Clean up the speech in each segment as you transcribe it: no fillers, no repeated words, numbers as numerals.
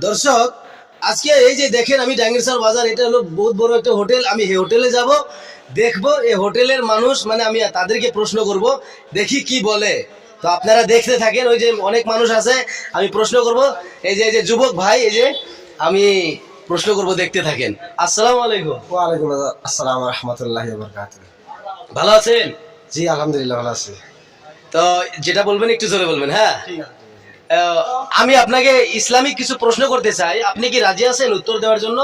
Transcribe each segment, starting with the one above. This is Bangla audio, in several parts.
দর্শক আজকে এই যে দেখেন আমি ডাঙ্গিরচর বাজার, এটা হলো বহুত বড় একটা হোটেল। আমি এই হোটেলে যাব, দেখবো এই হোটেলের মানুষ, মানে আমি তাদেরকে প্রশ্ন করব, দেখি কি বলে। তো আপনারা দেখতে থাকেন, ওই যে অনেক মানুষ আছে, আমি প্রশ্ন করব। এই যে যুবক ভাই, এই যে আমি প্রশ্ন করব, দেখতে থাকেন। আসসালামু আলাইকুম। ওয়ালাইকুম আসসালাম রহমতুল্লাহি ওয়া বারাকাতুহু। ভালো আছেন? জি আলহামদুলিল্লাহ ভালো আছি। তো যেটা বলবেন একটু জোরে বলবেন, হ্যাঁ। আমি আপনাকে ইসলামিক কিছু প্রশ্ন করতে চাই, আপনি কি রাজি আছেন উত্তর দেওয়ার জন্য?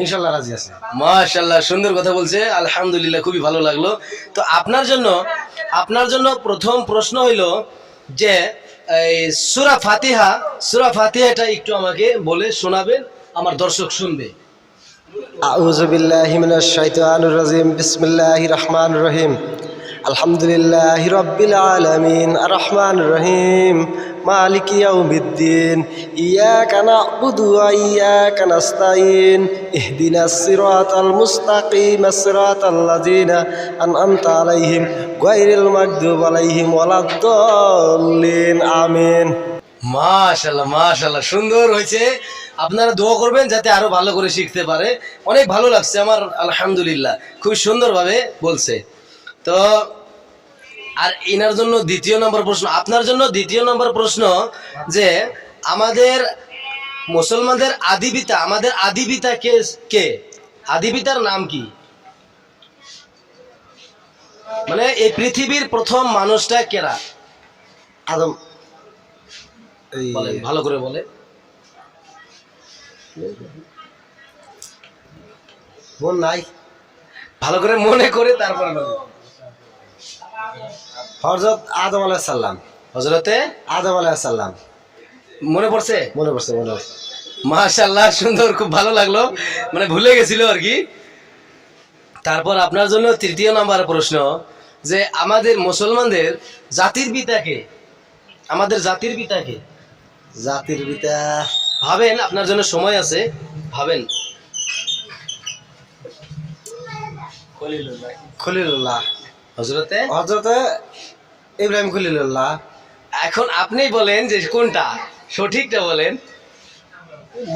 ইনশাআল্লাহ রাজি আছি। মাশাআল্লাহ, সুন্দর কথা বলছে, আলহামদুলিল্লাহ, খুবই ভালো লাগলো। তো আপনার জন্য প্রথম প্রশ্ন হইল যে এই সূরা ফাতিহাটা একটু আমাকে বলে শোনাবেন, আমার দর্শক শুনবে। আউযু বিল্লাহি মিনাশ শাইতানির রাজিম। বিসমিল্লাহির রহমানির রহিম। আলহামদুলিল্লাহি রাব্বিল আলামিন আর রহমানির রহিম মালিকি ইয়াউমিদ্দিন ইয়াকা না'বুদু ওয়া ইয়াকা নাস্তাঈন ইহদিনাস সিরাতাল মুস্তাকিম সিরাতাল লাযিনা আন'আমতা আলাইহিম গায়রিল মাগদুবি আলাইহিম ওয়ালাদ-দাল্লিন। আমিন। মাশাআল্লাহ, সুন্দর হয়েছে। আপনারা দোয়া করবেন যাতে আরো ভালো করে শিখতে পারে। অনেক ভালো লাগছে আমার, আলহামদুলিল্লাহ, খুব সুন্দরভাবে বলছে। তো আর এনার জন্য দ্বিতীয় নম্বর প্রশ্ন, আপনার জন্য দ্বিতীয় নম্বর প্রশ্ন যে আমাদের মুসলমানদের আদি পিতা কে? আদি পিতার নাম কি? মানে এই পৃথিবীর প্রথম মানুষটা কেরা? আদম। বলেন, ভালো করে বলে। মন নাই, ভালো করে মনে করে তারপরে হযরত আদম আলাইহিস সালাম। হযরতে আদম আলাইহিস সালাম। মনে পড়ছে? মনে পড়ছে। মাশাআল্লাহ, সুন্দর, খুব ভালো লাগলো, মানে ভুলে গেছিল আর কি। তারপর আপনার জন্য তৃতীয় নাম্বার প্রশ্ন যে আমাদের মুসলমানদের জাতির পিতা কে? আমাদের জাতির পিতা কে? জাতির পিতা ভাবেন, আপনার জন্য সময় আছে, ভাবেন। খলিলুল্লাহ। হযরতে ইব্রাহিম খলিলুল্লাহ। এখন আপনি বলেন যে কোনটা সঠিকটা বলেন।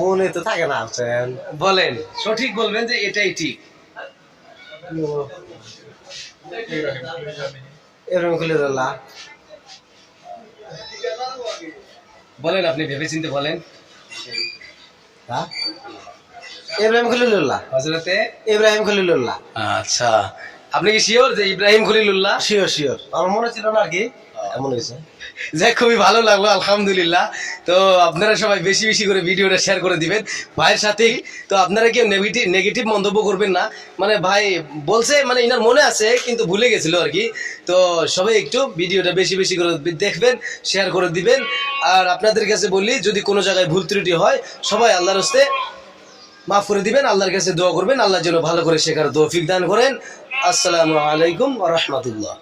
মনে তো থাকে না। আছেন বলেন, সঠিক বলবেন যে এটাই ঠিক। ইব্রাহিম খলিলুল্লাহ। বলেন, আপনি ভেবেচিন্তে বলেন। হ্যাঁ, ইব্রাহিম খলিলুল্লাহ। হযরতে ইব্রাহিম খলিলুল্লাহ। আচ্ছা, আপনি কি শিওর যে ইব্রাহিম খলিলুল্লাহ? শিওর। আমার মনে ছিল না আর কি, এমন হয়েছে। যাই, খুবই ভালো লাগলো, আলহামদুলিল্লাহ। তো আপনারা সবাই বেশি বেশি করে ভিডিওটা শেয়ার করে দিবেন ভাইয়ের সাথে। তো আপনারা কেউ নেগেটিভ মন্তব্য করবেন না, মানে ভাই বলছে, মানে ইনার মনে আছে কিন্তু ভুলে গেছিল আর কি। তো সবাই একটু ভিডিওটা বেশি বেশি করে দেখবেন, শেয়ার করে দিবেন। আর আপনাদের কাছে বললি যদি কোনো জায়গায় ভুল ত্রুটি হয়, সবাই আল্লাহর হস্তে মাফ করে দিবেন, আল্লাহর কাছে দোয়া করবেন, আল্লাহ যেন ভালো করে শেখার তৌফিক দান করেন। আসসালামু আলাইকুম ওয়া রাহমাতুল্লাহ।